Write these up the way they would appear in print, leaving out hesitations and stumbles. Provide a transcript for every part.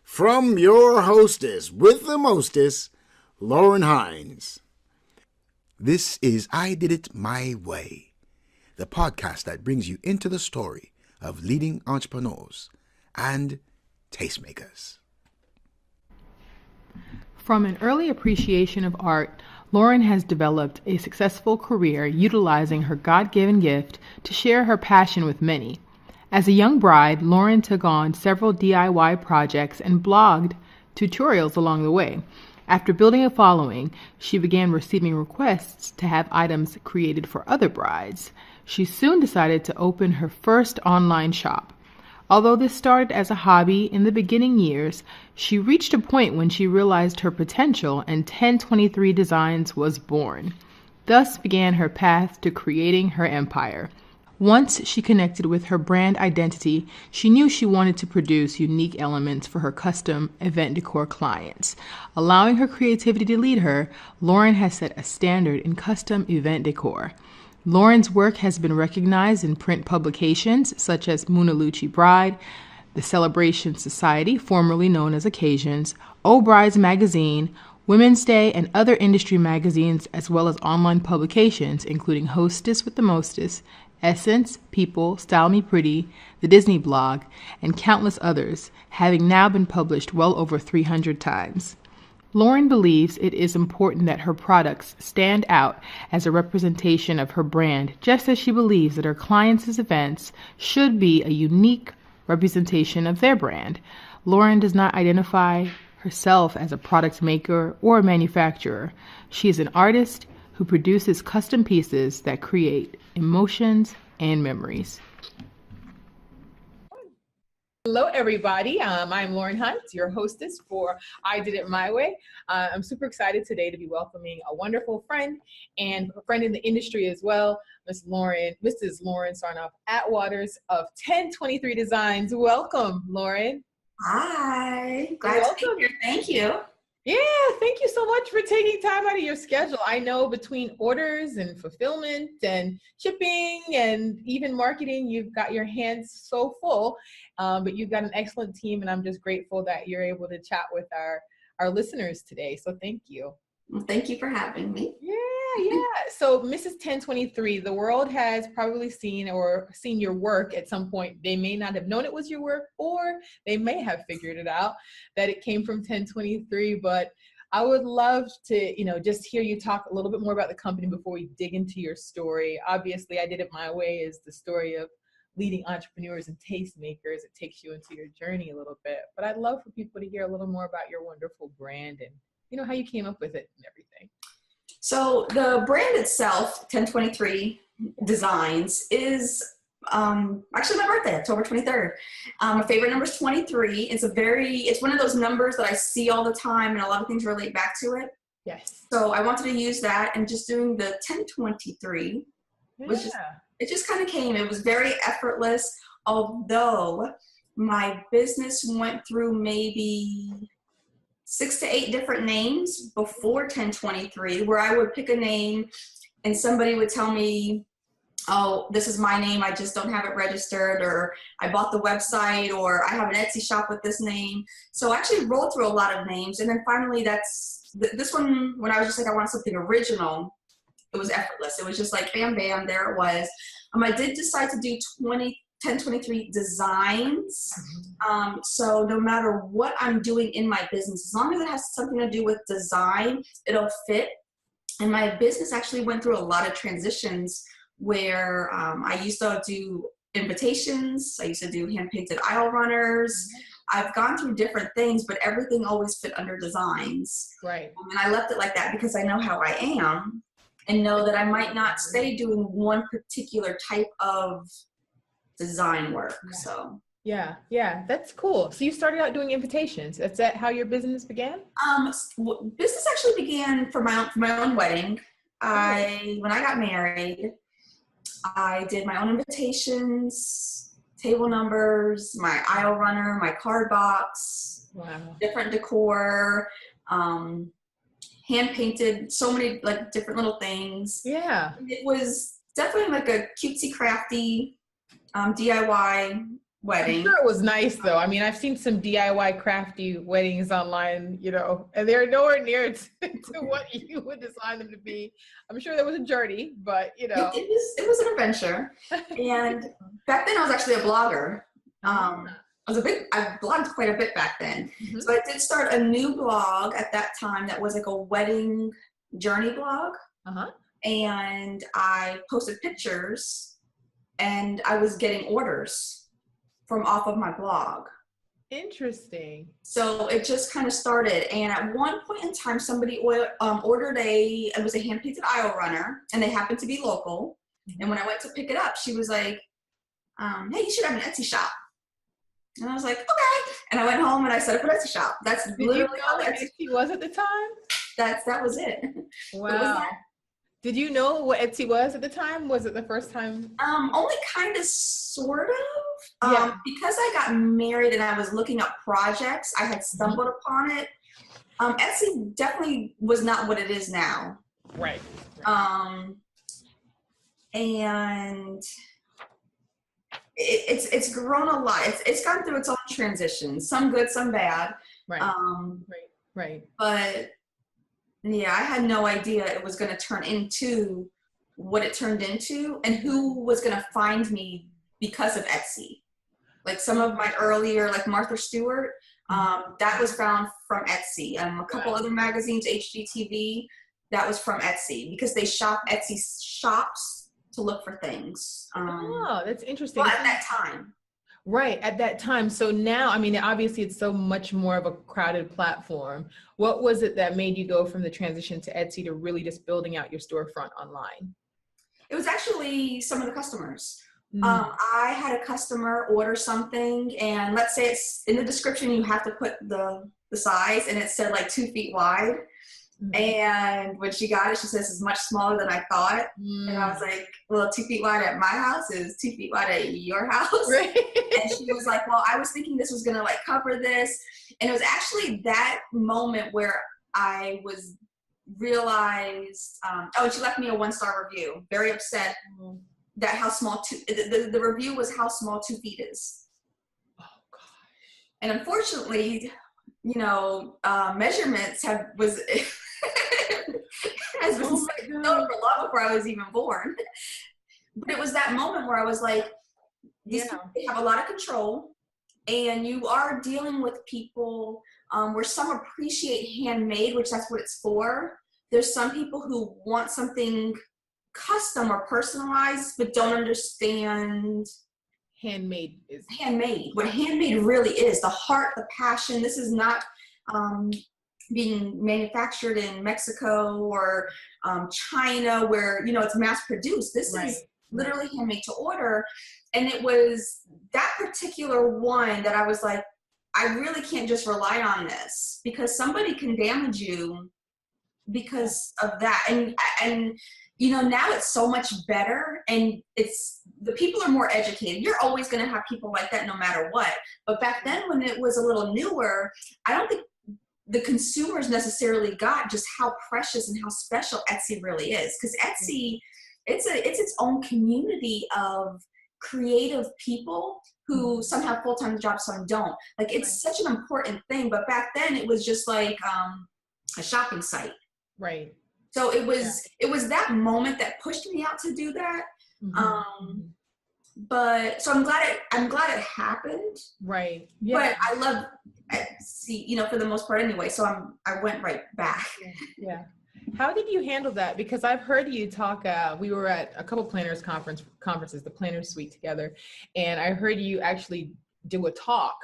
from your hostess with the mostest, Lauren Hines. This is I Did It My Way, the podcast that brings you into the story of leading entrepreneurs and tastemakers. From an early appreciation of art, Lauren has developed a successful career utilizing her God-given gift to share her passion with many. As a young bride, Lauren took on several DIY projects and blogged tutorials along the way. After building a following, she began receiving requests to have items created for other brides. She soon decided to open her first online shop. Although this started as a hobby in the beginning years, she reached a point when she realized her potential and Ten23 Designs was born. Thus began her path to creating her empire. Once she connected with her brand identity, she knew she wanted to produce unique elements for her custom event decor clients. Allowing her creativity to lead her, Lauren has set a standard in custom event decor. Lauren's work has been recognized in print publications such as Munaluchi Bride, the Celebration Society, formerly known as Occasions, O Brides Magazine, Women's Day, and other industry magazines, as well as online publications including Hostess with the Mostest, Essence, People, Style Me Pretty, the Disney Blog, and countless others, having now been published well over 300 times. Lauren believes it is important that her products stand out as a representation of her brand, just as she believes that her clients' events should be a unique representation of their brand. Lauren does not identify herself as a product maker or a manufacturer. She is an artist who produces custom pieces that create emotions and memories. Hello, everybody. I'm Lauren Hines, your hostess for I Did It My Way. I'm super excited today to be welcoming a wonderful friend and a friend in the industry as well, Mrs. Lauren Sarnoff Atwaters of Ten23 Designs. Welcome, Lauren. Hi, glad to be here. Thank you. Yeah, thank you so much for taking time out of your schedule. I know between orders and fulfillment and shipping and even marketing, you've got your hands so full, but you've got an excellent team, and I'm just grateful that you're able to chat with our listeners today. So thank you. Well, thank you for having me. Yeah. So Mrs. Ten23, the world has probably seen your work at some point. They may not have known it was your work, or they may have figured it out that it came from Ten23. But I would love to, just hear you talk a little bit more about the company before we dig into your story. Obviously, I Did It My Way is the story of leading entrepreneurs and tastemakers. It takes you into your journey a little bit. But I'd love for people to hear a little more about your wonderful brand and how you came up with it and everything. So the brand itself, Ten23 Designs, is actually my birthday, October 23rd. My favorite number is 23. It's one of those numbers that I see all the time, and a lot of things relate back to it. Yes. So I wanted to use that, and just doing the 1023 was it just kind of came. It was very effortless, although my business went through maybe 6 to 8 different names before Ten23, where I would pick a name and somebody would tell me, oh, this is my name, I just don't have it registered, or I bought the website, or I have an Etsy shop with this name. So I actually rolled through a lot of names, and then finally this one, when I was just like, I want something original, it was effortless. It was just like, bam, bam, there it was. I did decide to do Ten23 Designs. So no matter what I'm doing in my business, as long as it has something to do with design, it'll fit. And my business actually went through a lot of transitions where I used to do invitations. I used to do hand-painted aisle runners. I've gone through different things, but everything always fit under designs. Right. And I left it like that because I know how I am and know that I might not stay doing one particular type of design work. So yeah, that's cool. So you started out doing invitations. Is that how your business began? Business actually began for my own wedding. When I got married, I did my own invitations, table numbers, my aisle runner, my card box, different decor, hand painted, so many like different little things. Yeah. It was definitely like a cutesy crafty DIY wedding. I'm sure it was nice though. I mean, I've seen some DIY crafty weddings online, you know, and they're nowhere near to what you would design them to be. I'm sure there was a journey, but you know. It was an adventure. And back then I was actually a blogger. I blogged quite a bit back then. Mm-hmm. So I did start a new blog at that time that was like a wedding journey blog. Uh-huh. And I posted pictures and I was getting orders from off of my blog. Interesting. So it just kind of started. And at one point in time, somebody ordered it was a hand-painted aisle runner, and they happened to be local. Mm-hmm. And when I went to pick it up, she was like, hey, you should have an Etsy shop. And I was like, okay. And I went home and I set up an Etsy shop. That's literally how Etsy was at the time? That was it. Wow. Did you know what Etsy was at the time? Was it the first time? Only kind of, sort of. Yeah. Because I got married and I was looking up projects, I had stumbled upon it. Etsy definitely was not what it is now. Right. And it's grown a lot. It's gone through its own transitions, some good, some bad. Right. Right. But yeah, I had no idea it was going to turn into what it turned into, and who was going to find me because of Etsy. Like some of my earlier, like Martha Stewart, that was found from Etsy. A couple other magazines, HGTV, that was from Etsy, because they shop Etsy shops to look for things. Oh, that's interesting. Well, at that time. Right, at that time. So now, I mean, obviously it's so much more of a crowded platform. What was it that made you go from the transition to Etsy to really just building out your storefront online? It was actually some of the customers. I had a customer order something, and let's say it's in the description, you have to put the size, and it said like 2 feet wide. And when she got it, she says it's much smaller than I thought. And I was like, well, 2 feet wide at my house is 2 feet wide at your house. Right. And she was like, well, I was thinking this was going to like cover this. And it was actually that moment where I was realized, and she left me a 1-star review, very upset that how small the review was how small 2 feet is. Oh gosh. And unfortunately, you know, measurements has been known for long before I was even born. But it was that moment where I was like, these people have a lot of control, and you are dealing with people where some appreciate handmade, which that's what it's for. There's some people who want something custom or personalized, but don't understand handmade is handmade. What handmade really is, the heart, the passion. This is not being manufactured in Mexico or China, where, you know, it's mass produced. This is literally handmade to order. And it was that particular one that I was like, I really can't just rely on this, because somebody can damage you because of that. And you know, now it's so much better, and the people are more educated. You're always going to have people like that no matter what. But back then, when it was a little newer, I don't think the consumers necessarily got just how precious and how special Etsy really is. Because Etsy, it's its own community of creative people who some have full-time jobs, some don't. Like, it's such an important thing. But back then, it was just like a shopping site. Right. So it was that moment that pushed me out to do that. But so I'm glad it happened. Right. Yeah. But I love Etsy, you know, for the most part anyway. So I went right back. Yeah. How did you handle that? Because I've heard you talk, we were at a couple planners conferences, the Planners Suite together. And I heard you actually do a talk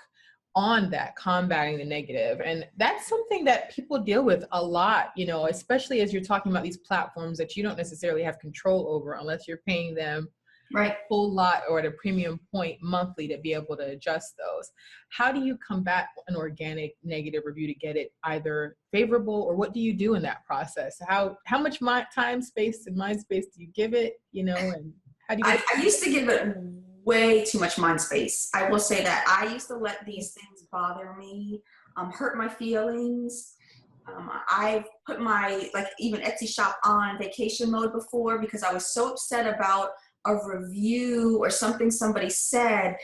on that, combating the negative. And that's something that people deal with a lot, you know, especially as you're talking about these platforms that you don't necessarily have control over unless you're paying them a full lot or at a premium point monthly to be able to adjust those. How do you combat an organic negative review to get it either favorable, or what do you do in that process? How much time, space, and mind space do you give it, you know, and how do you I used to give it way too much mind space. I will say that. I used to let these things bother me, hurt my feelings. I've put my, like, even Etsy shop on vacation mode before, because I was so upset about a review or something somebody said.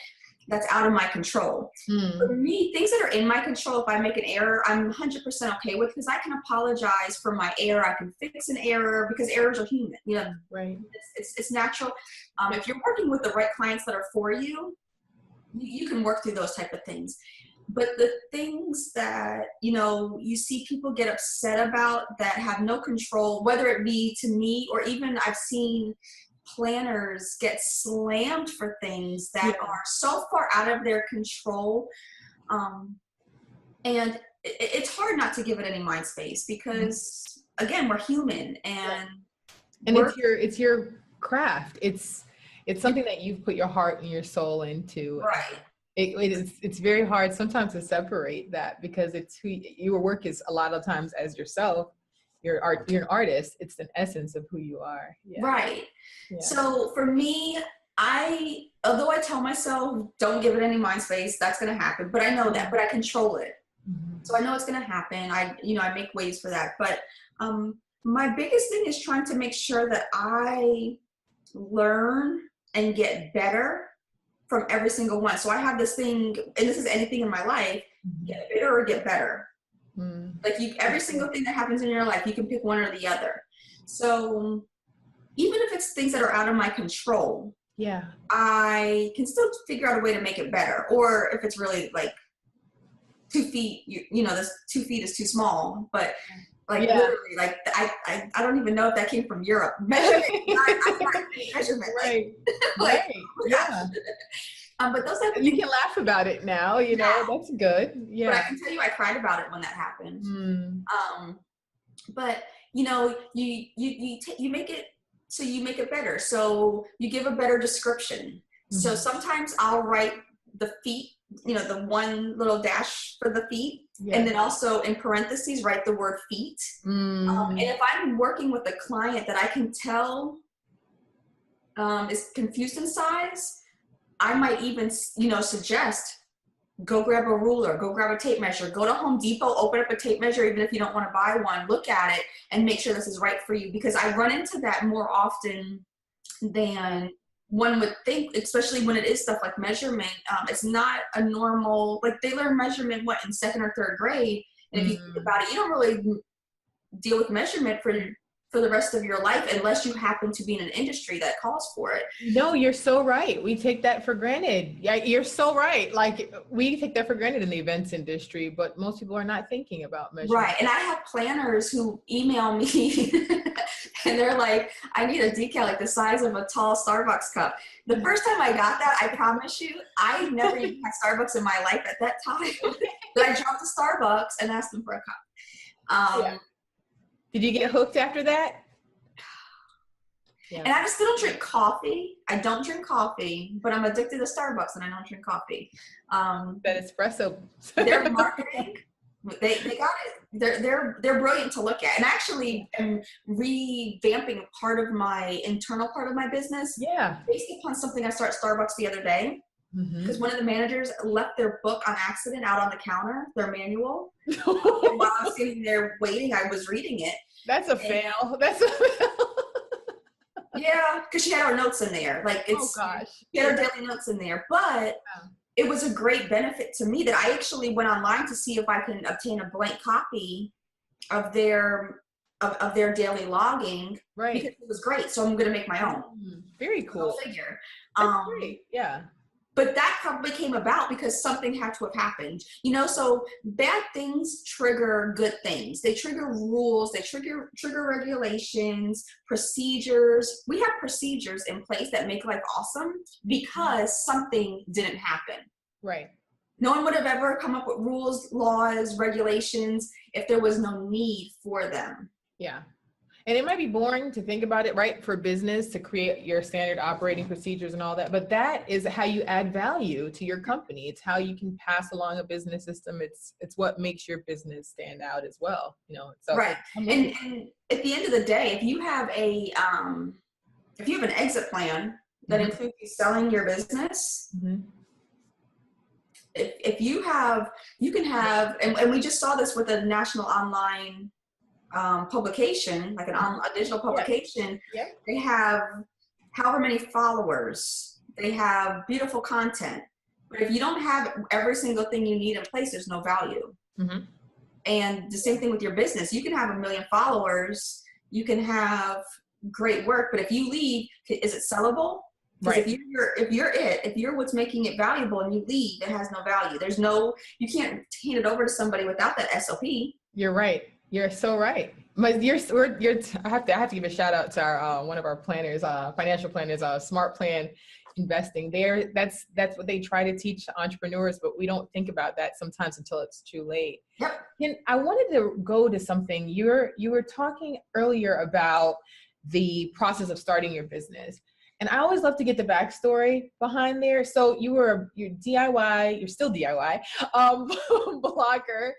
that's out of my control. For me, things that are in my control, if I make an error, I'm 100% okay with, because I can apologize for my error. I can fix an error, because errors are human. You know, Right. It's natural. If you're working with the right clients that are for you, you can work through those type of things. But the things that, you know, you see people get upset about that have no control, whether it be to me, or even I've seen planners get slammed for things that are so far out of their control. And it's hard not to give it any mind space, because again, we're human, and it's your craft. It's something that you've put your heart and your soul into. Right. It's very hard sometimes to separate that, because it's who your work is. A lot of times, as yourself, you're an artist. It's an essence of who you are. Yeah. Right. Yeah. So for me, although I tell myself don't give it any mind space, that's going to happen, but I know that, but I control it. So I know it's going to happen. I make ways for that. But my biggest thing is trying to make sure that I learn and get better from every single one. So I have this thing, and this is anything in my life, get better or get better. Like every single thing that happens in your life, you can pick one or the other. So even if it's things that are out of my control, I can still figure out a way to make it better. Or if it's really like 2 feet, you know, this 2 feet is too small, but like literally, like I don't even know if that came from Europe. Measurement, measurement, right? Like, right, yeah. But those type of you things, can laugh about it now, you know, that's good. Yeah. But I can tell you, I cried about it when that happened. But you know, you make it, so you make it better. So you give a better description. So sometimes I'll write the feet, you know, the one little dash for the feet, and then also in parentheses write the word feet. And if I'm working with a client that I can tell is confused in size, I might even, you know, suggest go grab a ruler, go grab a tape measure, go to Home Depot, open up a tape measure, even if you don't want to buy one, look at it and make sure this is right for you. Because I run into that more often than one would think, especially when it is stuff like measurement. It's not a normal, like they learn measurement, what, in 2nd or 3rd grade. And if you think about it, you don't really deal with measurement for the rest of your life unless you happen to be in an industry that calls for it. No, you're so right. We take that for granted. Yeah, you're so right. Like we take that for granted in the events industry, but most people are not thinking about measurement. Right. And I have planners who email me and they're like, I need a decal like the size of a tall Starbucks cup. The first time I got that, I promise you, I never even had Starbucks in my life at that time. But I drove to Starbucks and asked them for a cup. Did you get hooked after that? And I still don't drink coffee. I don't drink coffee, but I'm addicted to Starbucks and I don't drink coffee. That espresso. Their marketing, they got it. They're brilliant to look at. And actually I'm revamping part of my internal part of my business. Based upon something I saw at Starbucks the other day. Because one of the managers left their book on accident out on the counter, their manual. And while I was sitting there waiting, I was reading it. That's a fail. That's a fail. Yeah, because she had our notes in there. Like she had our daily notes in there. But it was a great benefit to me that I actually went online to see if I can obtain a blank copy of their daily logging. Right. Because it was great. So I'm going to make my own. Very cool. Go figure. That's great. Yeah. But that probably came about because something had to have happened. You know, so bad things trigger good things. They trigger rules, they trigger regulations, procedures. We have procedures in place that make life awesome because something didn't happen. Right. No one would have ever come up with rules, laws, regulations if there was no need for them. Yeah. And it might be boring to think about it, right? For business to create your standard operating procedures and all that, but that is how you add value to your company. It's how you can pass along a business system. It's what makes your business stand out as well. You know, so right. And at the end of the day, if you have an exit plan that includes you selling your business, if you can have, and we just saw this with a national online publication, like a digital publication. They have however many followers, they have beautiful content, But if you don't have every single thing you need in place, there's no value. Mm-hmm. And the same thing with your business. You can have 1 million followers. You can have great work, but if you leave, is it sellable? Because Right. if you're what's making it valuable and you leave, it has no value. You can't hand it over to somebody without that SOP. You're right. You're so right. But I have to give a shout out to our one of our planners, financial planners, Smart Plan Investing. That's what they try to teach entrepreneurs, but we don't think about that sometimes until it's too late. Yep. And I wanted to go to something you were talking earlier about the process of starting your business. And I always love to get the backstory behind there. So you're DIY, you're still DIY, blogger,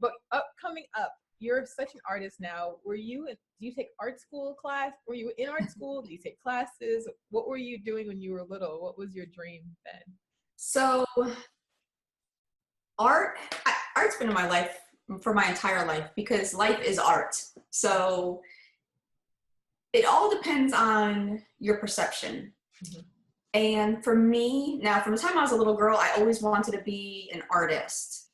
but coming up, you're such an artist now. Do you take art school class? Were you in art school? Do you take classes? What were you doing when you were little? What was your dream then? So art's been in my life for my entire life, because life is art. So it all depends on your perception. Mm-hmm. And for me, now from the time I was a little girl, I always wanted to be an artist.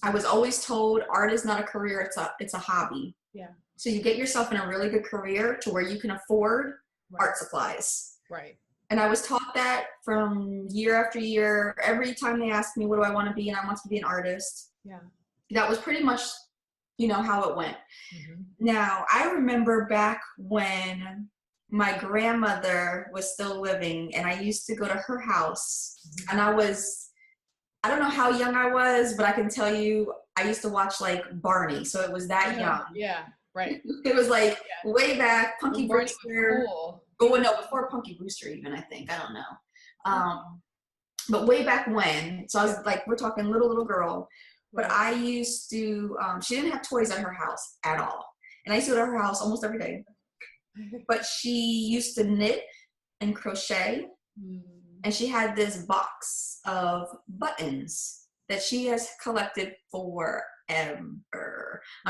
I was always told art is not a career, it's a hobby. Yeah. So you get yourself in a really good career to where you can afford Right. art supplies. Right. And I was taught that from year after year. Every time they asked me, what do I want to be? And I want to be an artist. Yeah. That was pretty much, how it went. Mm-hmm. Now, I remember back when my grandmother was still living, and I used to go to her house, and I don't know how young I was, but I can tell you I used to watch like Barney. So it was that young. Yeah. Right. It was like way back, Punky Barney Brewster. was cool. Oh, no, before Punky Brewster even, I think. I don't know. But way back when, so I was like, we're talking little girl. But I used to, she didn't have toys at her house at all. And I used to go to her house almost every day. But she used to knit and crochet. And she had this box of buttons that she has collected forever.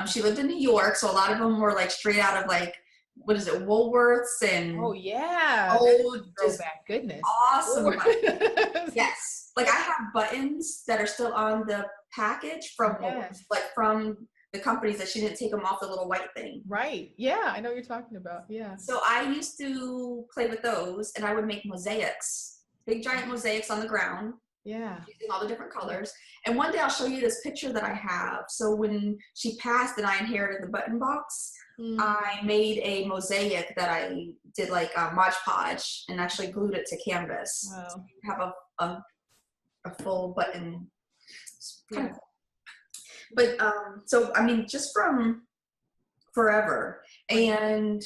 She lived in New York, so a lot of them were like straight out of like, what is it, Woolworths and Oh yeah. just Throwback. Goodness. awesome buttons. Yes. Like I have buttons that are still on the package from from the companies that she didn't take them off the little white thing. Right. Yeah, I know what you're talking about. Yeah. So I used to play with those, and I would make mosaics, big giant mosaics on the ground. Yeah. Using all the different colors. And one day I'll show you this picture that I have. So when she passed and I inherited the button box, I made a mosaic that I did like Mod Podge and actually glued it to canvas. Wow. So you have a full button. Kind of cool. But so I mean, just from forever. And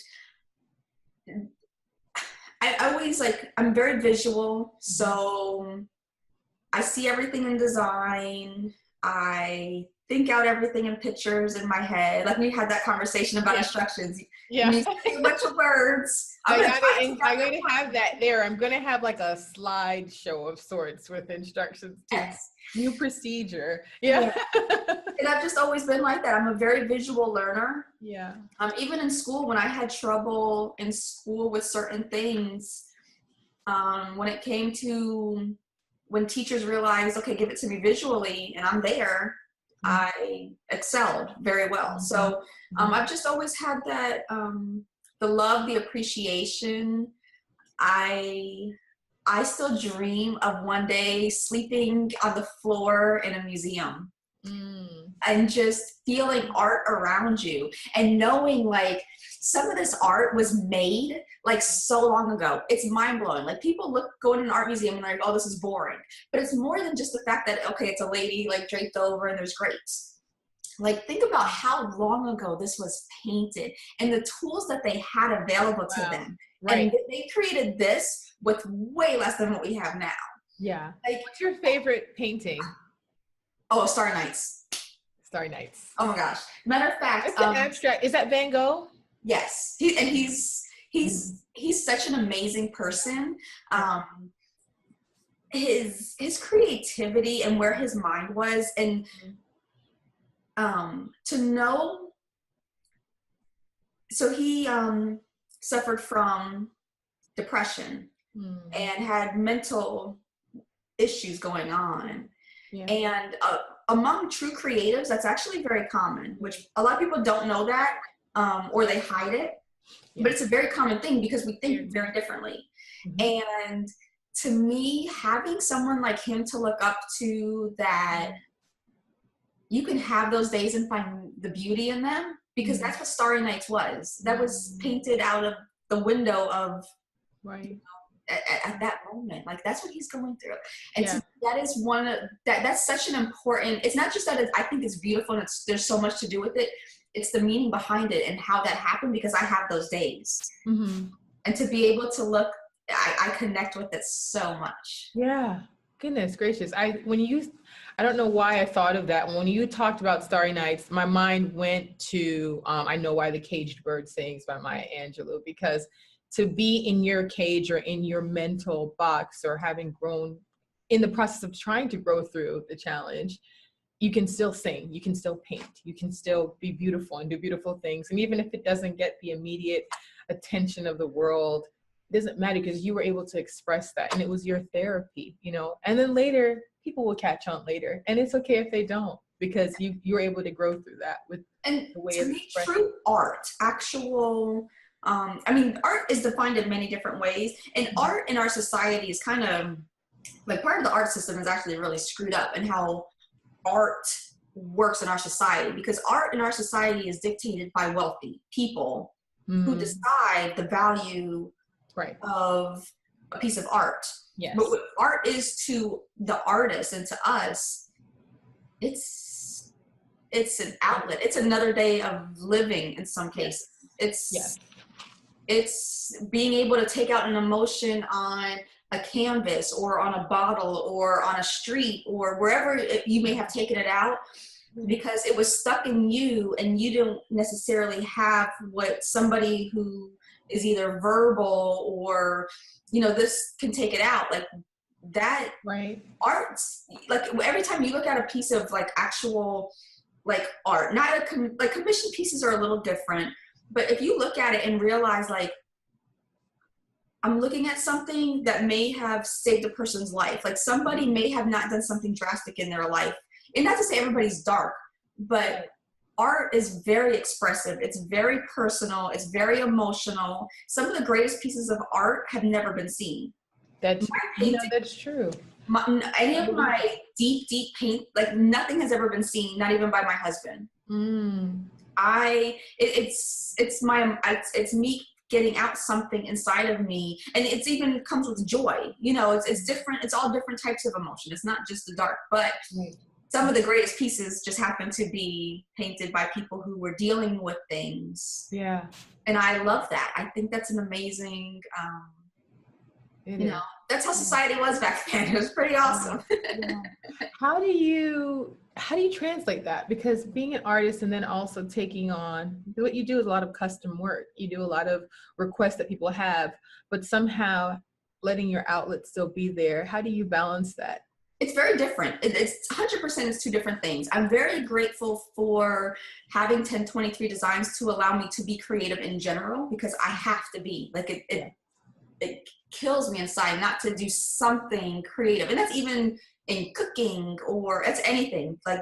I always I'm very visual, so I see everything in design. I think out everything in pictures in my head. Like we had that conversation about instructions. Yeah. You see a bunch of words. I'm going to have that there. I'm going to have like a slideshow of sorts with instructions too. Yes. New procedure. Yeah. And I've just always been like that. I'm a very visual learner. Yeah. Even in school, when I had trouble in school with certain things, when it came to when teachers realized, okay, give it to me visually, and I'm there, I excelled very well. So I've just always had that, the love, the appreciation. I still dream of one day sleeping on the floor in a museum and just feeling art around you and knowing like some of this art was made like so long ago. It's mind blowing. Like people go in an art museum and they're like, oh, this is boring. But it's more than just the fact that, okay, it's a lady like draped over and there's grapes. Like think about how long ago this was painted and the tools that they had available to them. Right. And they created this with way less than what we have now. Yeah. Like, what's your favorite painting? Oh, Starry Nights. Starry Nights. Oh my gosh. Matter of fact. It's abstract. Is that Van Gogh? Yes. He's such an amazing person. His creativity and where his mind was, and to know. So he suffered from depression and had mental issues going on. Yeah. And among true creatives, that's actually very common, which a lot of people don't know that, or they hide it. Yeah. But it's a very common thing because we think very differently. Mm-hmm. And to me, having someone like him to look up to, that you can have those days and find the beauty in them, because that's what Starry Nights was. That was painted out of the window of, you know, at that moment. Like, that's what he's going through. And to me, that is that's such an important, it's not just that I think it's beautiful and there's so much to do with it. It's the meaning behind it and how that happened, because I have those days. Mm-hmm. And to be able to look, I connect with it so much. Yeah. Goodness gracious. I don't know why I thought of that. When you talked about Starry Nights, my mind went to I Know Why the Caged Bird Sings by Maya Angelou, because to be in your cage or in your mental box, or having grown in the process of trying to grow through the challenge, you can still sing, you can still paint, you can still be beautiful and do beautiful things. And even if it doesn't get the immediate attention of the world, it doesn't matter, because you were able to express that, and it was your therapy, you know. And then later, people will catch on later, and it's okay if they don't, because you were able to grow through that with the way it's expressed. True art, actual, I mean, art is defined in many different ways, and art in our society is kind of like, part of the art system is actually really screwed up, and how art works in our society, because art in our society is dictated by wealthy people who decide the value of a piece of art. Yes. But what art is to the artist and to us, it's an outlet. It's another day of living in some cases. It's being able to take out an emotion on a canvas or on a bottle or on a street or wherever you may have taken it out, because it was stuck in you and you don't necessarily have what somebody who is either verbal or, you know, this can take it out. Like that art's like, every time you look at a piece of like actual like art, not like commissioned pieces are a little different, but if you look at it and realize like, I'm looking at something that may have saved a person's life. Like somebody may have not done something drastic in their life. And not to say everybody's dark, but art is very expressive. It's very personal. It's very emotional. Some of the greatest pieces of art have never been seen. That's true. Any of my deep paint, like nothing has ever been seen, not even by my husband. It's me getting out something inside of me, and it's even comes with joy. You know, it's different. It's all different types of emotion. It's not just the dark, but some of the greatest pieces just happen to be painted by people who were dealing with things. Yeah. And I love that. I think that's an amazing, you know, that's how society was back then. It was pretty awesome. How do you translate that? Because being an artist and then also taking on, what you do is a lot of custom work. You do a lot of requests that people have, but somehow letting your outlet still be there. How do you balance that? It's very different. It's 100% is two different things. I'm very grateful for having 1023 Designs to allow me to be creative in general, because I have to be. Like it kills me inside not to do something creative. And that's even in cooking, or it's anything. Like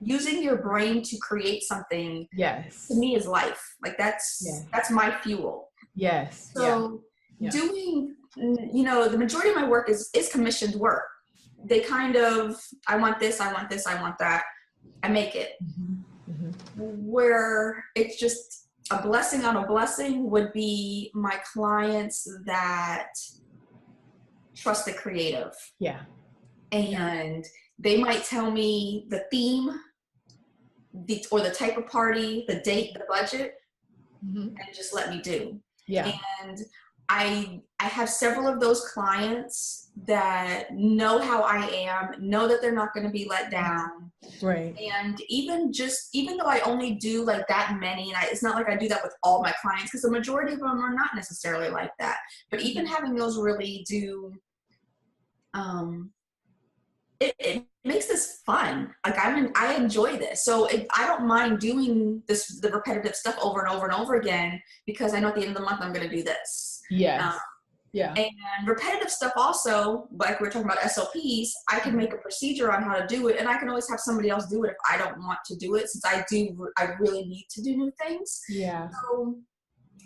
using your brain to create something, to me is life. Like that's my fuel. Yes. So doing, you know, the majority of my work is commissioned work. They kind of, I want this, I want this, I want that. I make it. Where it's just a blessing on a blessing would be my clients that trust the creative. Yeah. And they might tell me the theme, or the type of party, the date, the budget, and just let me do. Yeah. And I have several of those clients that know how I am, know that they're not going to be let down. Right. And even though I only do like that many, and it's not like I do that with all my clients, because the majority of them are not necessarily like that. But even having those really do, it makes this fun. Like I enjoy this. So I don't mind doing the repetitive stuff over and over and over again, because I know at the end of the month I'm going to do this. Yes. Yeah. And repetitive stuff also, like we're talking about SOPs, I can make a procedure on how to do it, and I can always have somebody else do it if I don't want to do it, since I really need to do new things. Yeah. So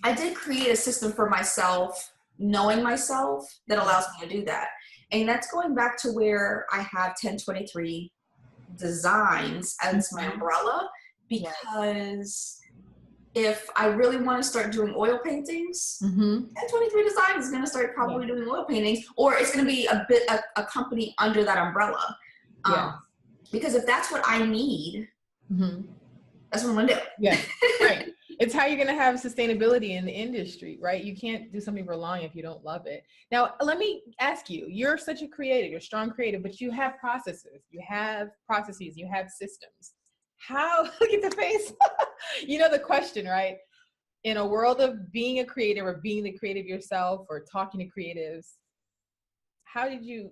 I did create a system for myself, knowing myself, that allows me to do that. And that's going back to where I have Ten23 Designs as my umbrella, because if I really want to start doing oil paintings, Ten23 Designs is going to start probably doing oil paintings, or it's going to be a company under that umbrella. Because if that's what I need, that's what I'm going to do. Yeah, right. It's how you're going to have sustainability in the industry, right? You can't do something for long if you don't love it. Now, let me ask you, you're such a creative, you're a strong creative, but you have processes, you have systems. How, look at the face. You know the question, right? In a world of being a creative, or being the creative yourself, or talking to creatives, how do you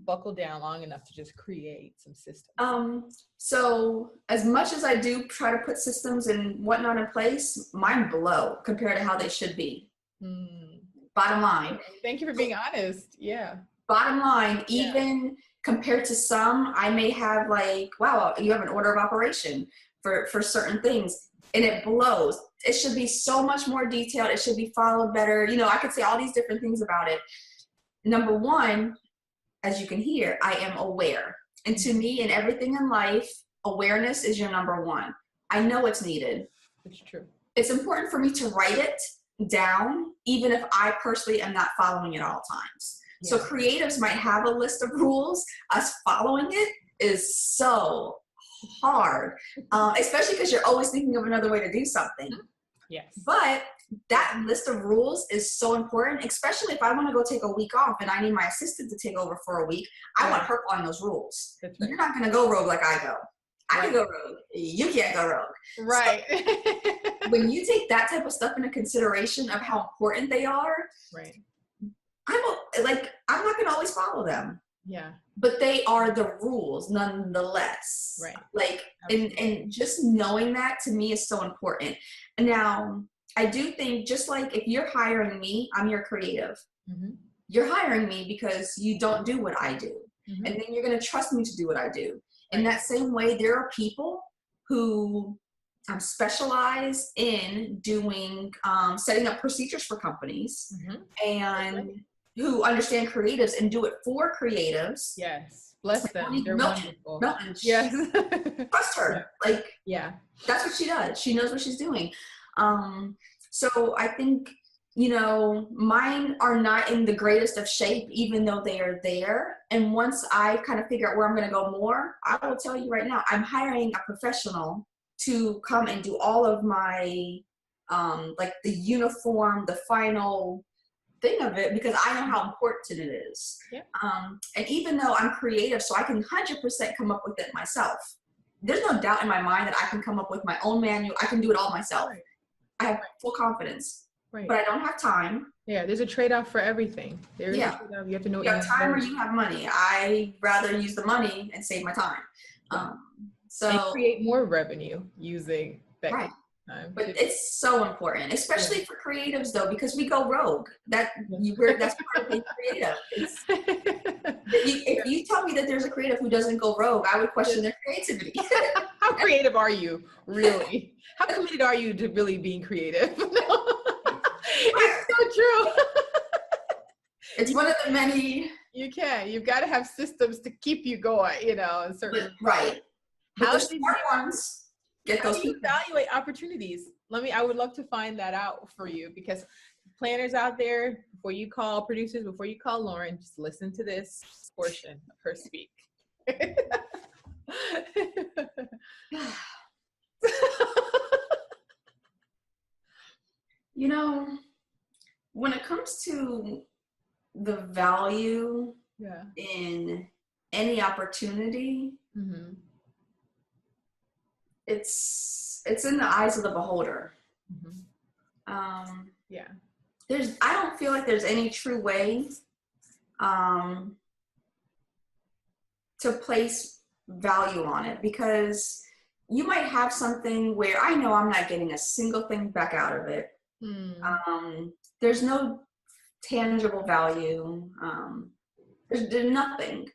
buckle down long enough to just create some systems? So as much as I do try to put systems and whatnot in place, mine blow compared to how they should be. Bottom line. Thank you for being honest. Yeah. Bottom line, even compared to some, I may have like, wow, you have an order of operation for certain things, and it blows. It should be so much more detailed. It should be followed better. You know, I could say all these different things about it. Number one, as you can hear, I am aware. And to me, in everything in life, awareness is your number one. I know it's needed. It's true. It's important for me to write it down, even if I personally am not following at all times. Yeah. So creatives might have a list of rules. Us following it is so hard, especially because you're always thinking of another way to do something. Yes. But that list of rules is so important, especially if I want to go take a week off and I need my assistant to take over for a week. I want her on those rules. Right. You're not going to go rogue like I go. I can go rogue. You can't go rogue. Right. So, when you take that type of stuff into consideration of how important they are, right. I'm not going to always follow them. Yeah. But they are the rules nonetheless. Right. Like, and just knowing that to me is so important. Now, I do think, just like if you're hiring me, I'm your creative. You're hiring me because you don't do what I do. And then you're going to trust me to do what I do. In that same way, there are people who specialize in doing, setting up procedures for companies, and who understand creatives and do it for creatives. Yes. Bless them. They're wonderful. Milton, yes. Trust her. Like, yeah. That's what she does. She knows what she's doing. So I think, you know, mine are not in the greatest of shape, even though they are there. And once I kind of figure out where I'm going to go more, I will tell you right now, I'm hiring a professional to come and do all of my, like the uniform, the final thing of it, because I know how important it is. Yeah. And even though I'm creative, so I can 100% come up with it myself. There's no doubt in my mind that I can come up with my own manual. I can do it all myself. Right. I have full confidence, right. But I don't have time. Yeah, there's a trade-off for everything. There's a trade-off. You have to know. You have time or you have money. I rather use the money and save my time. So and create more revenue using that time. But it's so important, especially for creatives, though, because we go rogue. That's part of being creative. If you tell me that there's a creative who doesn't go rogue, I would question their creativity. How creative are you, really? How committed are you to really being creative? It's so true. It's one of the many. You've got to have systems to keep you going, you know, and certain. Right. But the smart ones. How do you evaluate opportunities? I would love to find that out for you, because planners out there, before you call producers, before you call Lauren, just listen to this portion of her speak. You know, when it comes to the value in any opportunity, it's in the eyes of the beholder. I don't feel like there's any true way to place value on it, because you might have something where I know I'm not getting a single thing back out of it. There's no tangible value. There's nothing.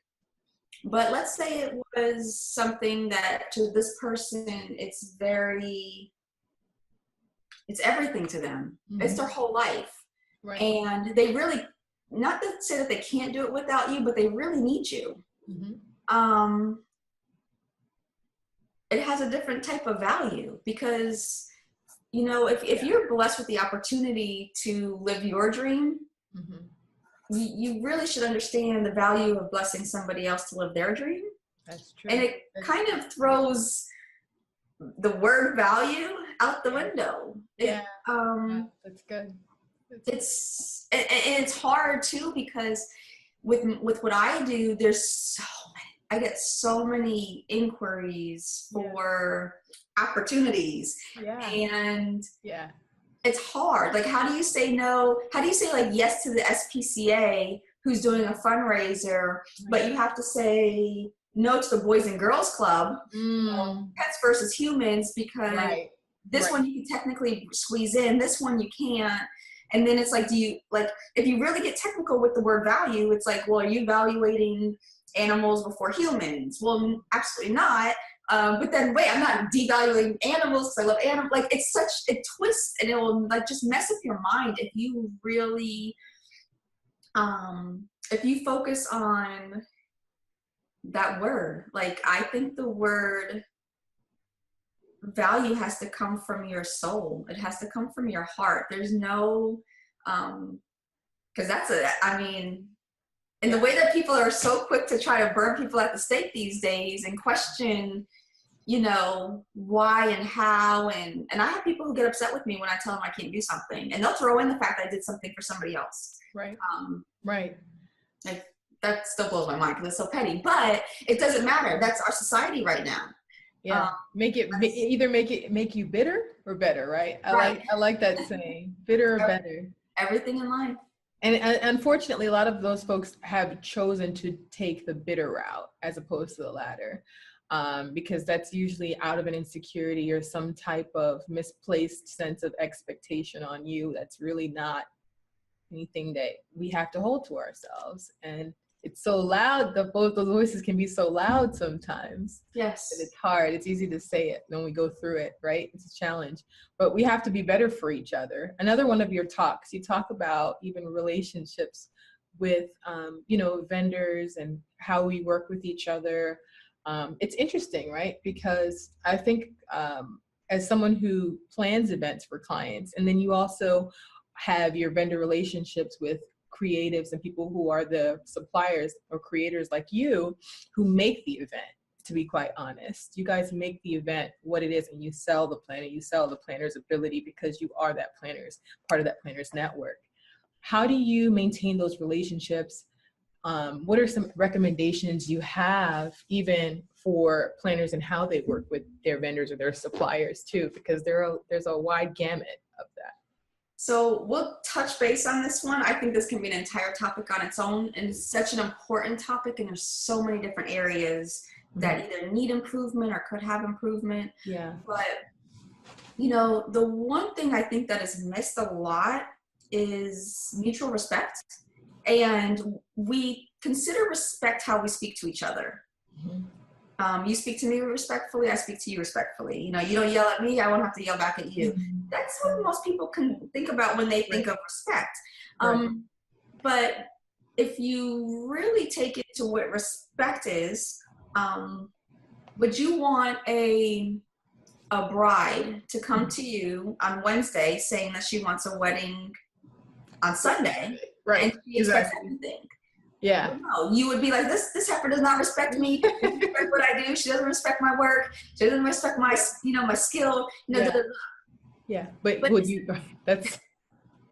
But let's say it was something that to this person, it's everything to them. Mm-hmm. It's their whole life. Right. And they really, not to say that they can't do it without you, but they really need you. Mm-hmm. It has a different type of value because, you know, if you're blessed with the opportunity to live your dream, mm-hmm. you really should understand the value of blessing somebody else to live their dream. That's true. And it kind of throws the word value out the window. Yeah, that's good. It's hard too because with what I do, I get so many inquiries for opportunities. Yeah. And it's hard. Like, how do you say no? How do you say like yes to the SPCA who's doing a fundraiser, but you have to say no to the Boys and Girls Club, Pets versus Humans, because this one you can technically squeeze in, this one you can't. And then it's like, if you really get technical with the word value, it's like, well, are you evaluating animals before humans? Well, absolutely not. But then wait, I'm not devaluing animals because I love animals. Like, it's such a twist, and it will like just mess up your mind if you really, if you focus on that word. Like, I think the word value has to come from your soul. It has to come from your heart. There's no, because and the way that people are so quick to try to burn people at the stake these days and question, you know, why and how. And I have people who get upset with me when I tell them I can't do something, and they'll throw in the fact that I did something for somebody else. Right. Like, that still blows my mind because it's so petty, but it doesn't matter. That's our society right now. Yeah. Make you bitter or better, right? I like that saying, bitter or better. Everything in life. And unfortunately, a lot of those folks have chosen to take the bitter route as opposed to the latter, because that's usually out of an insecurity or some type of misplaced sense of expectation on you. That's really not anything that we have to hold to ourselves. And it's so loud, both those voices can be so loud sometimes. Yes. And it's hard. It's easy to say it when we go through it, right? It's a challenge. But we have to be better for each other. Another one of your talks, you talk about even relationships with, vendors and how we work with each other. It's interesting, right? Because I think as someone who plans events for clients, and then you also have your vendor relationships with creatives and people who are the suppliers or creators like you who make the event, to be quite honest. You guys make the event what it is, and you sell the planner, you sell the planner's ability because you are that part of that planner's network. How do you maintain those relationships? What are some recommendations you have even for planners and how they work with their vendors or their suppliers too? Because there's a wide gamut of that. So we'll touch base on this one. I think this can be an entire topic on its own, and it's such an important topic, and there's so many different areas that either need improvement or could have improvement. Yeah. But, the one thing I think that is missed a lot is mutual respect. And we consider respect how we speak to each other. Mm-hmm. You speak to me respectfully, I speak to you respectfully. You don't yell at me, I won't have to yell back at you. That's what most people can think about when they think of respect. But if you really take it to what respect is, would you want a bride to come to you on Wednesday saying that she wants a wedding on Sunday, and she expects everything? Yeah. No, you would be like, this heifer does not respect me. She doesn't respect what I do. She doesn't respect my work. She doesn't respect my, my skill. Yeah. But would you? That's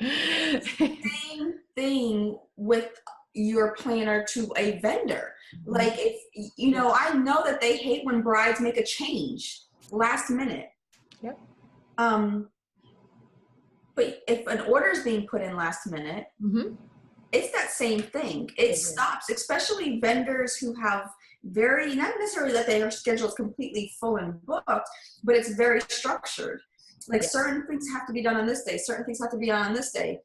same thing with your planner to a vendor. Like, if I know that they hate when brides make a change last minute. Yep. But if an order is being put in last minute. It's that same thing. It stops, especially vendors who have not necessarily that their schedule is completely full and booked, but it's very structured. Like certain things have to be done on this day, certain things have to be done on this day.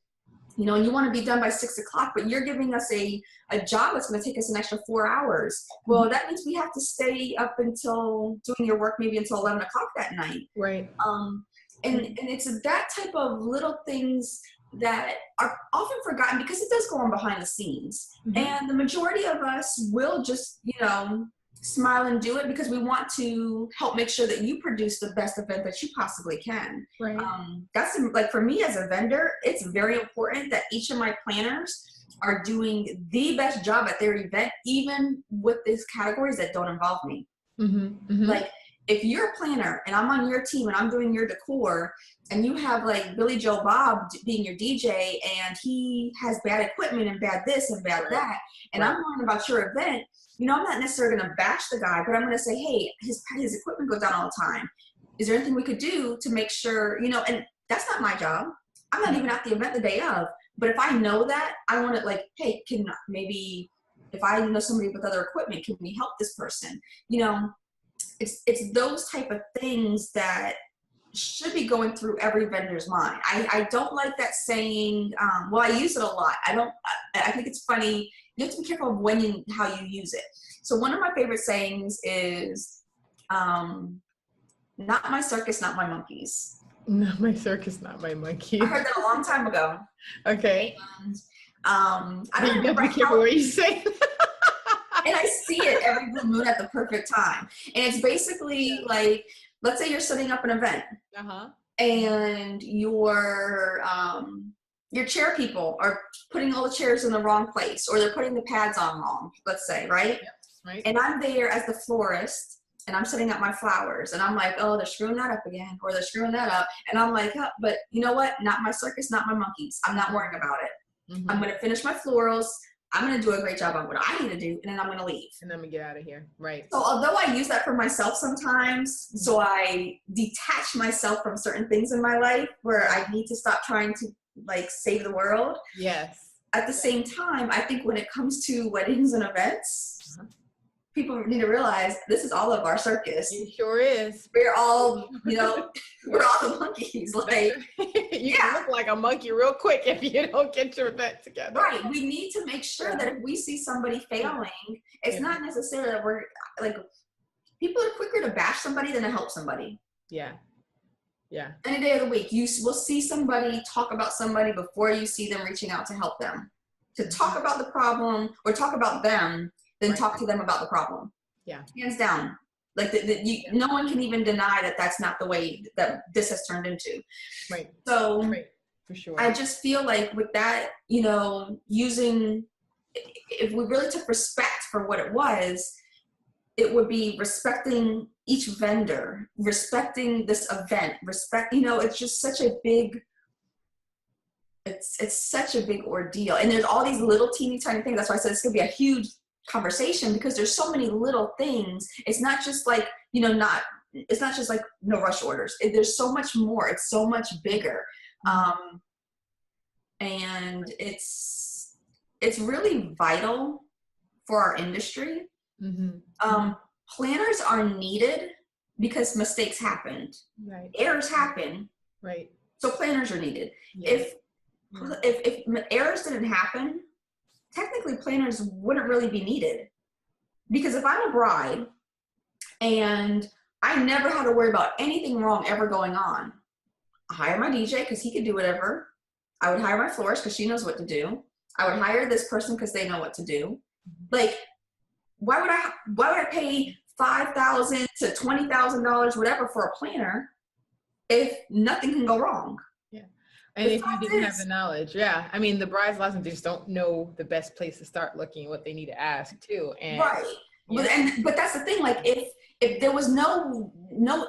you know, and you want to be done by 6 o'clock, but you're giving us a job that's going to take us an extra 4 hours. Well, that means we have to stay up until doing your work, maybe until 11 o'clock that night. Right. And it's that type of little things that are often forgotten because it does go on behind the scenes. And the majority of us will just, you know, smile and do it because we want to help make sure that you produce the best event that you possibly can. Right. That's like, for me as a vendor, it's very important that each of my planners are doing the best job at their event, even with these categories that don't involve me. Like, if you're a planner and I'm on your team and I'm doing your decor, and you have like Billy Joe Bob being your DJ and he has bad equipment and bad this and bad that, and I'm learning about your event, you know, I'm not necessarily going to bash the guy, but I'm going to say, hey, his equipment goes down all the time. Is there anything we could do to make sure, you know, and that's not my job. I'm not even at the event the day of, but if I know that, I want to like, hey, can maybe, if I know somebody with other equipment, can we help this person? You know, it's those type of things that should be going through every vendor's mind. I don't like that saying, well, I use it a lot. I think it's funny. You have to be careful of how you use it. So one of my favorite sayings is, not my circus, not my monkeys. Not my circus, not my monkey. I heard that a long time ago. Okay. And, I don't remember be careful what you say. And I see it every blue moon at the perfect time. And it's basically like, let's say you're setting up an event, and your chair people are putting all the chairs in the wrong place, or they're putting the pads on wrong, let's say, right? Yep. Right. And I'm there as the florist, and I'm setting up my flowers, and I'm like, oh, they're screwing that up again, or they're screwing that up. And I'm like, oh, but you know what? Not my circus, not my monkeys. I'm not worrying about it. I'm going to finish my florals. I'm going to do a great job on what I need to do, and then I'm going to leave. And then we get out of here. Right. So although I use that for myself sometimes, so I detach myself from certain things in my life where I need to stop trying to like save the world. Yes. At the same time, I think when it comes to weddings and events, people need to realize this is all of our circus. It sure is. We're all, you know, we're all the monkeys. Like, you can look like a monkey real quick if you don't get your event together. Right. We need to make sure that if we see somebody failing, it's not necessarily that we're like, people are quicker to bash somebody than to help somebody. Yeah. Yeah. Any day of the week, you will see somebody talk about somebody before you see them reaching out to help them. To talk about the problem or talk about them, then talk to them about the problem. Yeah. Hands down. Like no one can even deny that that's not the way that this has turned into. Right. So for sure. I just feel like with that, you know, if we really took respect for what it was, it would be respecting each vendor, respecting this event, you know, it's just such a big, it's such a big ordeal. And there's all these little teeny tiny things. That's why I said it's going to be a huge conversation because there's so many little things. It's not just like, you know, it's not just like no rush orders. There's so much more. It's so much bigger. And it's really vital for our industry. Planners are needed because mistakes happened. Right. Errors happen. Right. So planners are needed. Yeah. If errors didn't happen, technically planners wouldn't really be needed. Because if I'm a bride and I never had to worry about anything wrong ever going on, I hire my DJ because he could do whatever. I would hire my florist because she knows what to do. I would hire this person because they know what to do. Like, why would I pay $5,000 to $20,000, whatever, for a planner if nothing can go wrong? Yeah. And if you didn't have the knowledge, yeah. I mean, the brides lots of just don't know the best place to start looking, what they need to ask too. And, right. But that's the thing. Like, if there was no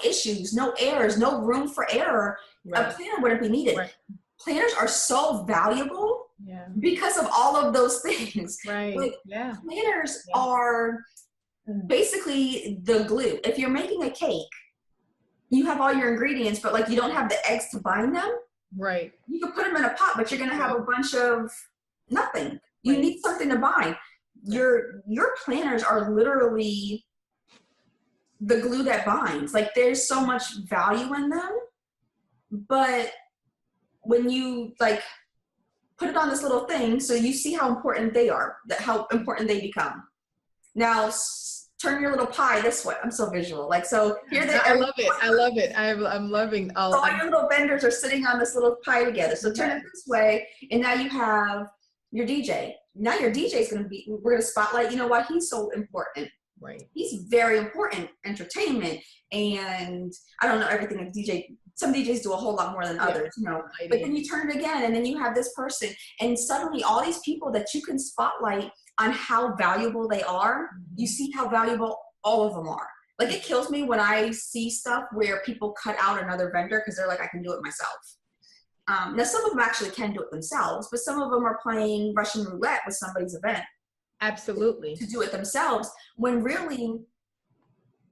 issues, no errors, no room for error, a planner wouldn't be needed. Right. Planners are so valuable because of all of those things. Right. Like, planners are basically the glue. If you're making a cake, you have all your ingredients, but like you don't have the eggs to bind them. Right. You can put them in a pot, but you're going to have a bunch of nothing. You need something to bind. Your planners are literally the glue that binds. Like, there's so much value in them, but when you like put it on this little thing so you see how important they are, how important they become. Now turn your little pie this way. I'm so visual. Like, so here they are. I love it. I love it. I'm loving all your little vendors are sitting on this little pie together. So turn it this way, and now you have your DJ. Now your DJ is going to be, we're going to spotlight, you know why he's so important. Right. He's very important, entertainment, and I don't know everything a DJ, some DJs do a whole lot more than others, you know, but then you turn it again and then you have this person, and suddenly all these people that you can spotlight on how valuable they are, you see how valuable all of them are. Like, it kills me when I see stuff where people cut out another vendor because they're like, I can do it myself. Now, some of them actually can do it themselves, but some of them are playing Russian roulette with somebody's event. Absolutely. To do it themselves, when really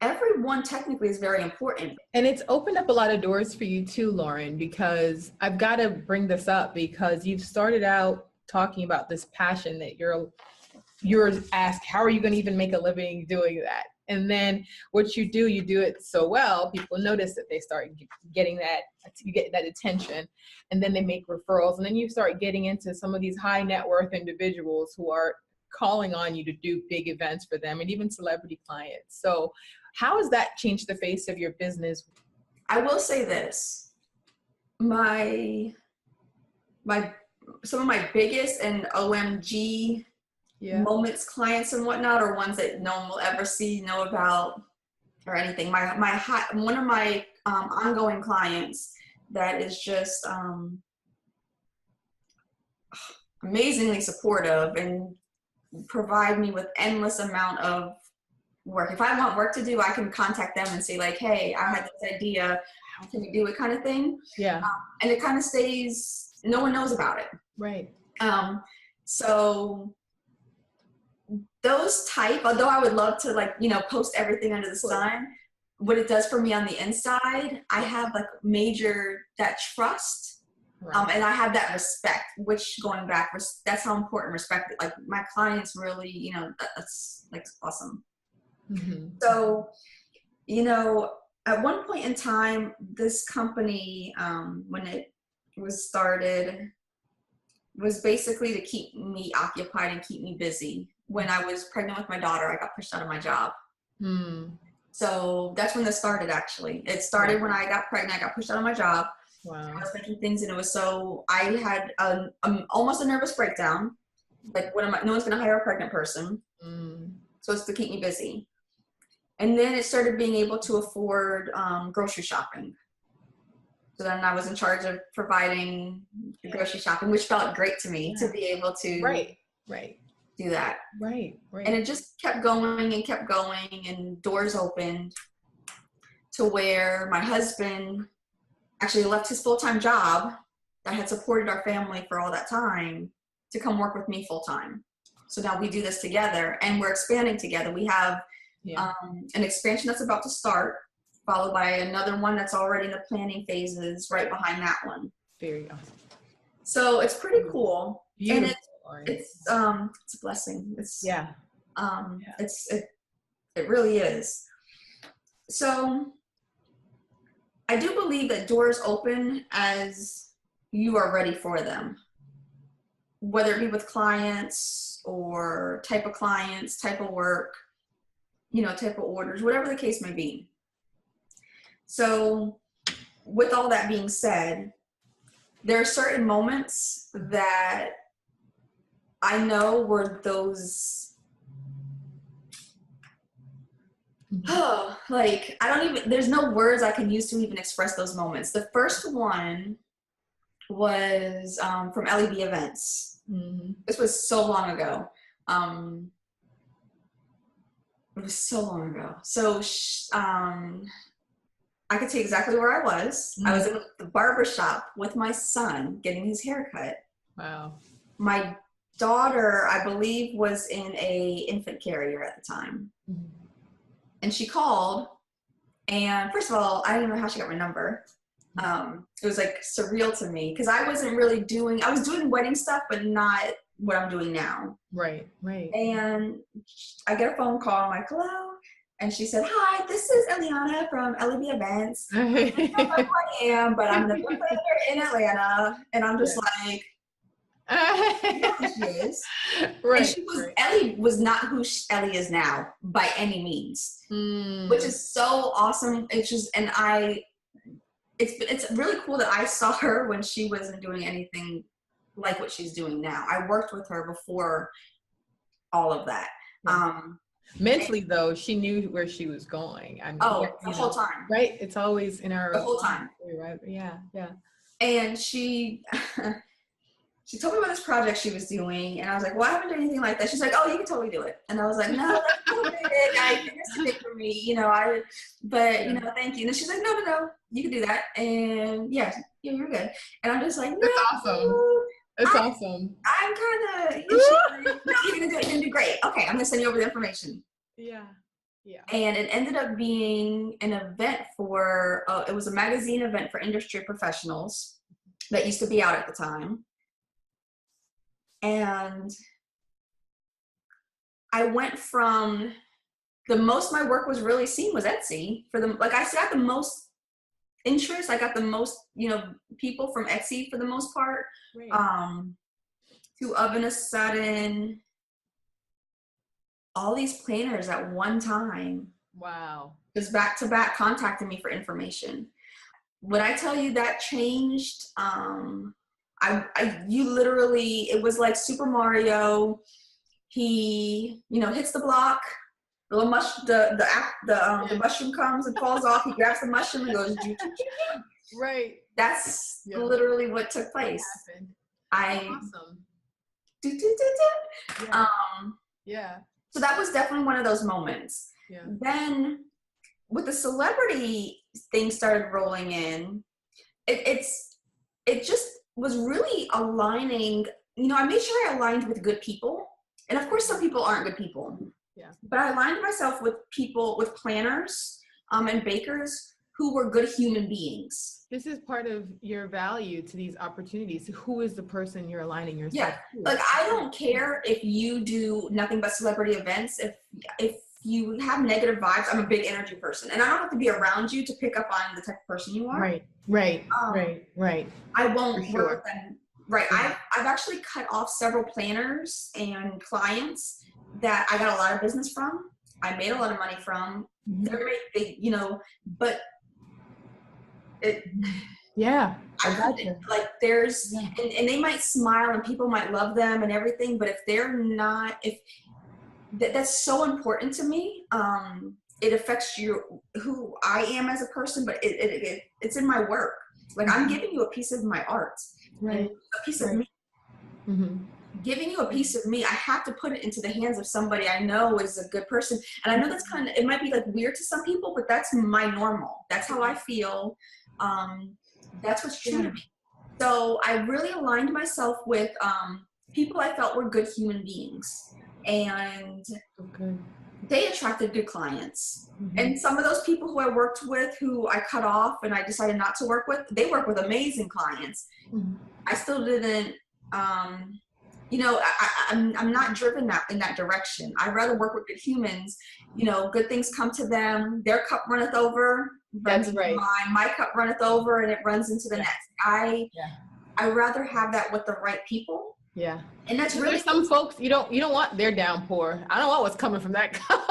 everyone technically is very important. And it's opened up a lot of doors for you too, Lauren, because I've got to bring this up because you've started out talking about this passion that you're asked, how are you going to even make a living doing that? And then what you do it so well, people notice that they start getting that, you get that attention, and then they make referrals. And then you start getting into some of these high net worth individuals who are calling on you to do big events for them, and even celebrity clients. So how has that changed the face of your business? I will say this, some of my biggest and OMG moments, clients and whatnot, are ones that no one will ever see, know about, or anything. One of my ongoing clients that is just amazingly supportive and provide me with endless amount of work. If I want work to do, I can contact them and say like, hey, I had this idea, how can we do it, kind of thing. Yeah. And it kind of stays, no one knows about it. Right. So those type, although I would love to, like, you know, post everything under the sun, what it does for me on the inside, I have like that trust. Right. And I have that respect, which, going back, that's how important respect, like, my clients really, you know, that's like awesome. Mm-hmm. So, you know, at one point in time, this company, when it was started, was basically to keep me occupied and keep me busy. When I was pregnant with my daughter, I got pushed out of my job. So that's when this started, actually. It started when I got pregnant, I got pushed out of my job. Wow. I was making things, and it was so, I had almost a nervous breakdown. Like, no one's going to hire a pregnant person. So it's to keep me busy. And then it started being able to afford grocery shopping. So then I was in charge of providing the grocery shopping, which felt great to me, to be able to do that. Right. And it just kept going and kept going, and doors opened to where my husband actually left his full-time job that had supported our family for all that time to come work with me full-time. So now we do this together, and we're expanding together. We have an expansion that's about to start, followed by another one that's already in the planning phases right behind that one. Very awesome. So it's pretty cool. Beautiful. And it's a blessing. It really is. So I do believe that doors open as you are ready for them, whether it be with clients or type of clients, type of work, you know, type of orders, whatever the case may be. So with all that being said, there are certain moments that I know were those, like, there's no words I can use to even express those moments. The first one was from LEB events. This was so long ago. It was so long ago. So I could tell you exactly where I was. I was in the barber shop with my son getting his hair cut. Wow. My daughter, I believe, was in a infant carrier at the time. And she called, and first of all, I don't even know how she got my number. It was like surreal to me, because I wasn't really I was doing wedding stuff, but not what I'm doing now. Right. And I get a phone call, I'm like, hello? And she said, hi, this is Eliana from LEB Events. I don't know who I am, but I'm the book editor in Atlanta. And I'm just like, know who she is. Right. And Ellie was not who Ellie is now by any means, which is so awesome. It's just, it's really cool that I saw her when she wasn't doing anything like what she's doing now. I worked with her before all of that. Mentally, though, she knew where she was going. I mean, the whole time. Right? It's always in our... The whole time. Right? Yeah, yeah. And she told me about this project she was doing, and I was like, well, I haven't done anything like that. She's like, oh, you can totally do it. And I was like, no, that's too big. I think it's too big for me, you know, thank you. And then she's like, no, you can do that. And yeah, you're good. And I'm just like, no. That's awesome. That's awesome. I'm kind of, no, you're going to do great. Okay, I'm going to send you over the information. Yeah. Yeah. And it ended up being an event for, it was a magazine event for industry professionals that used to be out at the time. And I went from the most my work was really seen was Etsy. Like I got the most interest. I got the most, people from Etsy for the most part. Right. To all of a sudden, all these planners at one time. Wow. Just back to back contacting me for information. When I tell you that changed, you literally, it was like Super Mario. He, hits the block, the little the mushroom comes and falls off. He grabs the mushroom and goes, right. That's literally what took place. Awesome. Yeah. So that was definitely one of those moments. Yeah. Then with the celebrity thing started rolling in, it just was really aligning. I made sure I aligned with good people. And of course, some people aren't good people. Yeah. But I aligned myself with people, with planners and bakers who were good human beings. This is part of your value to these opportunities. Who is the person you're aligning yourself to? Like, I don't care if you do nothing but celebrity events. If you have negative vibes, I'm a big energy person. And I don't have to be around you to pick up on the type of person you are. Right. I won't For sure. work with them. Right. I've actually cut off several planners and clients that I got a lot of business from. I made a lot of money from. But it. Yeah. I couldn't. Like there's, and they might smile and people might love them and everything, but if they're not, that's so important to me. It affects who I am as a person, but it's in my work. Like I'm giving you a piece of my art, right? A piece of me. Mm-hmm. Giving you a piece of me, I have to put it into the hands of somebody I know is a good person. And I know that's it might be like weird to some people, but that's my normal. That's how I feel. That's what's true to me. So I really aligned myself with people I felt were good human beings. And they attracted good clients. Mm-hmm. And some of those people who I worked with, who I cut off and I decided not to work with, they work with amazing clients. Mm-hmm. I still didn't, I'm not driven in that direction. I'd rather work with good humans. Good things come to them. Their cup runneth over. That's right. My cup runneth over and it runs into the next. I rather have that with the right people. Yeah. And that's really there's some folks you don't want their downpour. I don't want what's coming from that cup.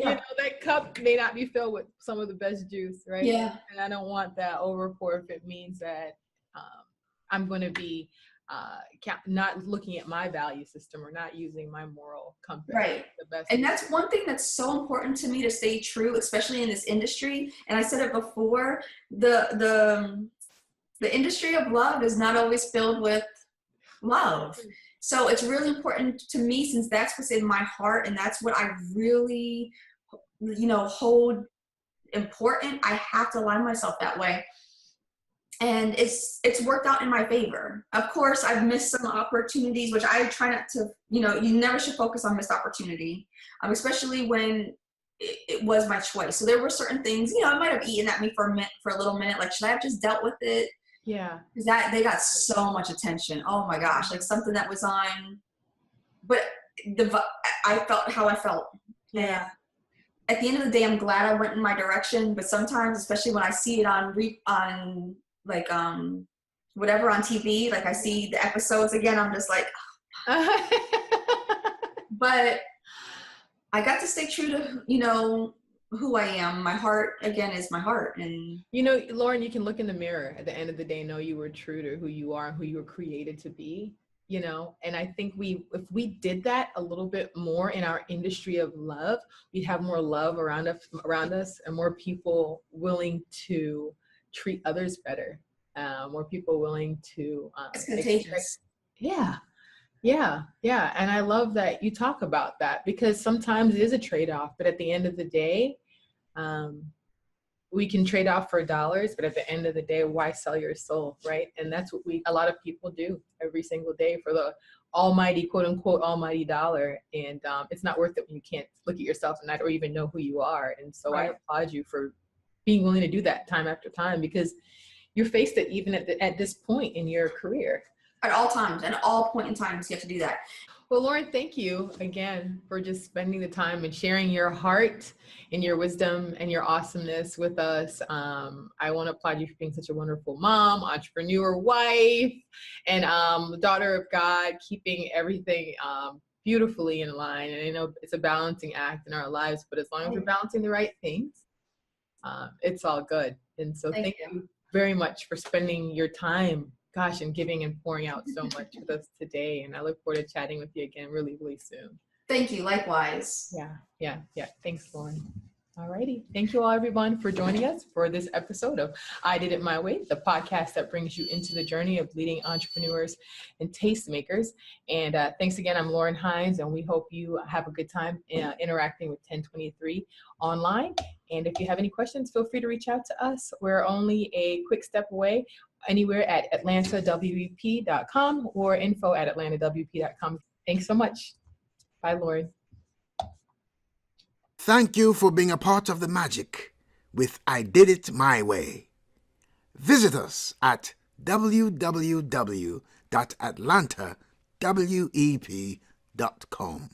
That cup may not be filled with some of the best juice, right? Yeah. And I don't want that overpour if it means that I'm going to be not looking at my value system or not using my moral compass. Right. The best. And that's one thing that's so important to me to stay true, especially in this industry. And I said it before, the industry of love is not always filled with love. So it's really important to me, since that's what's in my heart and that's what I really, hold important. I have to align myself that way. And it's worked out in my favor. Of course, I've missed some opportunities, which I try not to, you never should focus on missed opportunity, especially when it was my choice. So there were certain things, I might have eaten at me for a little minute. Like, should I have just dealt with it? Yeah. Because they got so much attention. Oh my gosh, like something that was on, but I felt how I felt. Yeah. At the end of the day, I'm glad I went in my direction. But sometimes, especially when I see it on whatever on TV. Like I see the episodes again, I'm just like, but I got to stay true to, who I am. My heart, again, is my heart. And Lauren, you can look in the mirror at the end of the day, know you were true to who you are and who you were created to be, and I think if we did that a little bit more in our industry of love, we'd have more love around us and more people willing to treat others better, more people willing to it's contagious. Yeah. And I love that you talk about that, because sometimes it is a trade-off, but at the end of the day, we can trade off for dollars, but at the end of the day, why sell your soul, right? And that's what a lot of people do every single day for the almighty, quote unquote, almighty dollar. And it's not worth it when you can't look at yourself and not or even know who you are. And so I applaud you for being willing to do that time after time, because you're faced it even at this point in your career. At all times, and all point in times, you have to do that. Well, Lauren, thank you again for just spending the time and sharing your heart and your wisdom and your awesomeness with us. I want to applaud you for being such a wonderful mom, entrepreneur, wife, and daughter of God, keeping everything beautifully in line. And I know it's a balancing act in our lives, but as long as we're balancing the right things, it's all good. And so thank you very much for spending your time, and giving and pouring out so much with us today. And I look forward to chatting with you again really, really soon. Thank you. Likewise. Yeah. Thanks, Lauren. Alrighty. Thank you all, everyone, for joining us for this episode of I Did It My Way, the podcast that brings you into the journey of leading entrepreneurs and tastemakers. And thanks again. I'm Lauren Hines, and we hope you have a good time interacting with Ten23 online. And if you have any questions, feel free to reach out to us. We're only a quick step away, anywhere at AtlantaWEP.com or info@AtlantaWEP.com. Thanks so much. Bye, Lauren. Thank you for being a part of the magic with I Did It My Way. Visit us at www.AtlantaWEP.com.